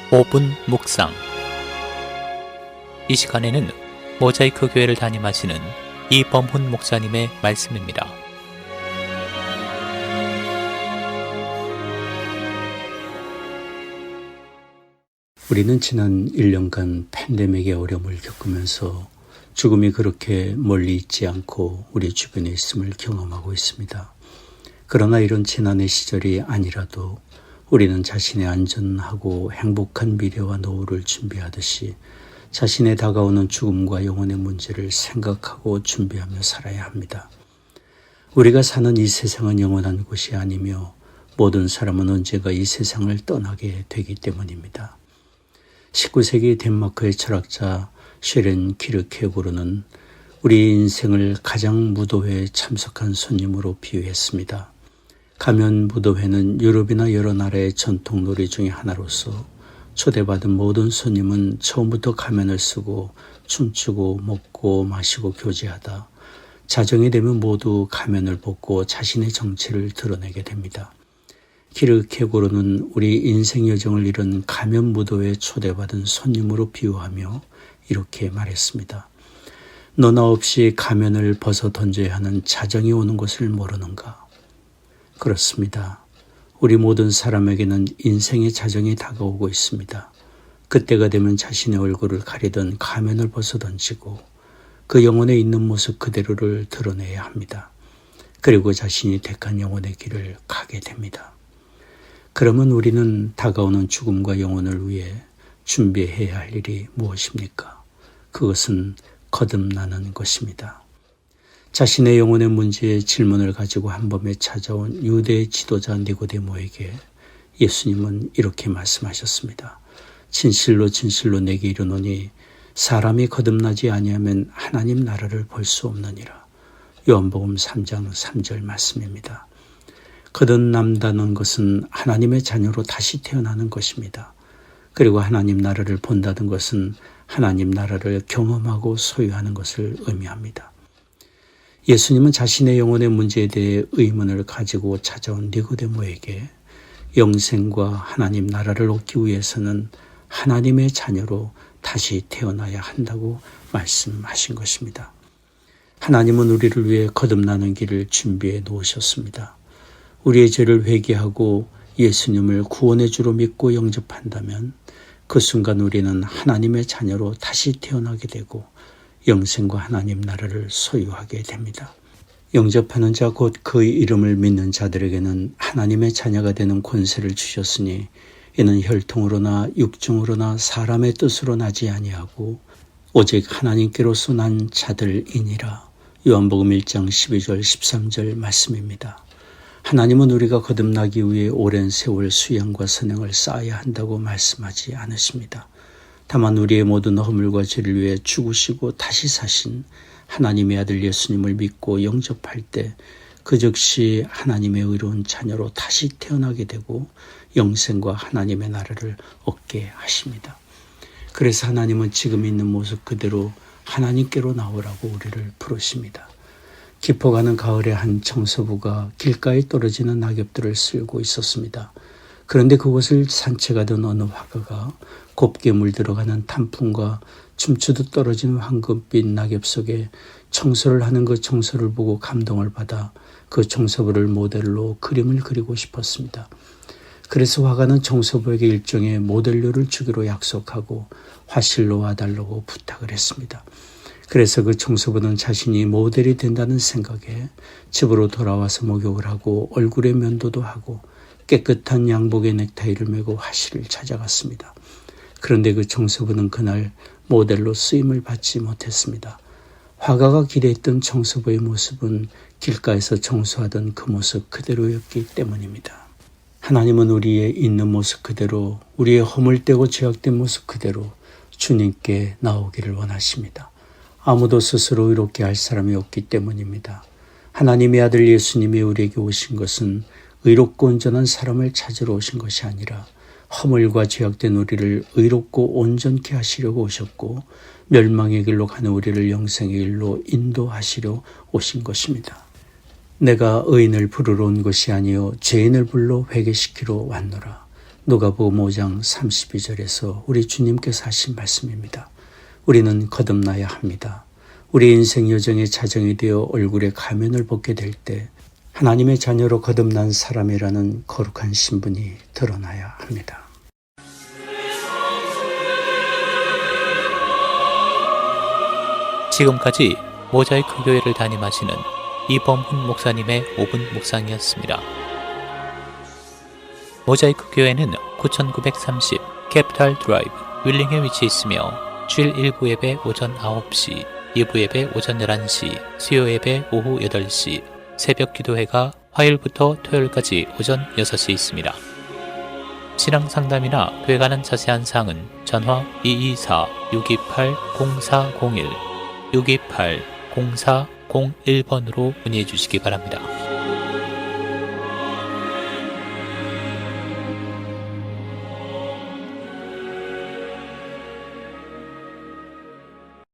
5분 묵상. 이 시간에는 모자이크 교회를 담임하시는 이범훈 목사님의 말씀입니다. 우리는 지난 1년간 팬데믹의 어려움을 겪으면서 죽음이 그렇게 멀리 있지 않고 우리 주변에 있음을 경험하고 있습니다. 그러나 이런 지난의 시절이 아니라도 우리는 자신의 안전하고 행복한 미래와 노후를 준비하듯이 자신의 다가오는 죽음과 영혼의 문제를 생각하고 준비하며 살아야 합니다. 우리가 사는 이 세상은 영원한 곳이 아니며 모든 사람은 언젠가 이 세상을 떠나게 되기 때문입니다. 19세기 덴마크의 철학자 쉐렌 키르케고르는 우리 인생을 가장 무도회에 참석한 손님으로 비유했습니다. 가면 무도회는 유럽이나 여러 나라의 전통 놀이 중에 하나로서 초대받은 모든 손님은 처음부터 가면을 쓰고 춤추고 먹고 마시고 교제하다 자정이 되면 모두 가면을 벗고 자신의 정체를 드러내게 됩니다. 키르케고르는 우리 인생 여정을 이룬 가면 무도회에 초대받은 손님으로 비유하며 이렇게 말했습니다. 너나 없이 가면을 벗어 던져야 하는 자정이 오는 것을 모르는가? 그렇습니다. 우리 모든 사람에게는 인생의 자정이 다가오고 있습니다. 그때가 되면 자신의 얼굴을 가리던 가면을 벗어 던지고 그 영혼에 있는 모습 그대로를 드러내야 합니다. 그리고 자신이 택한 영혼의 길을 가게 됩니다. 그러면 우리는 다가오는 죽음과 영혼을 위해 준비해야 할 일이 무엇입니까? 그것은 거듭나는 것입니다. 자신의 영혼의 문제에 질문을 가지고 한 번에 찾아온 유대의 지도자 니고데모에게 예수님은 이렇게 말씀하셨습니다. 진실로 진실로 내게 이르노니 사람이 거듭나지 아니하면 하나님 나라를 볼 수 없느니라. 요한복음 3장 3절 말씀입니다. 거듭난다는 것은 하나님의 자녀로 다시 태어나는 것입니다. 그리고 하나님 나라를 본다는 것은 하나님 나라를 경험하고 소유하는 것을 의미합니다. 예수님은 자신의 영혼의 문제에 대해 의문을 가지고 찾아온 니고데모에게 영생과 하나님 나라를 얻기 위해서는 하나님의 자녀로 다시 태어나야 한다고 말씀하신 것입니다. 하나님은 우리를 위해 거듭나는 길을 준비해 놓으셨습니다. 우리의 죄를 회개하고 예수님을 구원의 주로 믿고 영접한다면 그 순간 우리는 하나님의 자녀로 다시 태어나게 되고 영생과 하나님 나라를 소유하게 됩니다. 영접하는 자 곧 그의 이름을 믿는 자들에게는 하나님의 자녀가 되는 권세를 주셨으니 이는 혈통으로나 육종으로나 사람의 뜻으로 나지 아니하고 오직 하나님께로서 난 자들이니라. 요한복음 1장 12절 13절 말씀입니다. 하나님은 우리가 거듭나기 위해 오랜 세월 수양과 선행을 쌓아야 한다고 말씀하지 않으십니다. 다만 우리의 모든 허물과 죄를 위해 죽으시고 다시 사신 하나님의 아들 예수님을 믿고 영접할 때 그 즉시 하나님의 의로운 자녀로 다시 태어나게 되고 영생과 하나님의 나라를 얻게 하십니다. 그래서 하나님은 지금 있는 모습 그대로 하나님께로 나오라고 우리를 부르십니다. 깊어가는 가을에 한 청소부가 길가에 떨어지는 낙엽들을 쓸고 있었습니다. 그런데 그곳을 산책하던 어느 화가가 곱게 물들어가는 단풍과 춤추듯 떨어지는 황금빛 낙엽 속에 청소를 하는 그 청소를 보고 감동을 받아 그 청소부를 모델로 그림을 그리고 싶었습니다. 그래서 화가는 청소부에게 일종의 모델료를 주기로 약속하고 화실로 와달라고 부탁을 했습니다. 그래서 그 청소부는 자신이 모델이 된다는 생각에 집으로 돌아와서 목욕을 하고 얼굴에 면도도 하고 깨끗한 양복에 넥타이를 메고 화실을 찾아갔습니다. 그런데 그 청소부는 그날 모델로 쓰임을 받지 못했습니다. 화가가 기대했던 청소부의 모습은 길가에서 청소하던 그 모습 그대로였기 때문입니다. 하나님은 우리의 있는 모습 그대로, 우리의 허물되고 죄악된 모습 그대로 주님께 나오기를 원하십니다. 아무도 스스로 의롭게 할 사람이 없기 때문입니다. 하나님의 아들 예수님이 우리에게 오신 것은 의롭고 온전한 사람을 찾으러 오신 것이 아니라 허물과 죄악된 우리를 의롭고 온전케 하시려고 오셨고 멸망의 길로 가는 우리를 영생의 길로 인도하시려 오신 것입니다. 내가 의인을 부르러 온 것이 아니요 죄인을 불러 회개시키러 왔노라. 누가복음 5장 32절에서 우리 주님께서 하신 말씀입니다. 우리는 거듭나야 합니다. 우리 인생 여정의 자정이 되어 얼굴에 가면을 벗게 될 때 하나님의 자녀로 거듭난 사람이라는 거룩한 신분이 드러나야 합니다. 지금까지 모자이크 교회를 담임하시는 이범훈 목사님의 5분 묵상이었습니다. 모자이크 교회는 9930 캐피탈 드라이브 윌링에 위치해 있으며 주일 1부 예배 오전 9시, 2부 예배 오전 11시, 수요 예배 오후 8시, 새벽 기도회가 화요일부터 토요일까지 오전 6시에 있습니다. 신앙 상담이나 교회 가는 자세한 사항은 전화 224-628-0401, 628-0401번으로 문의해 주시기 바랍니다.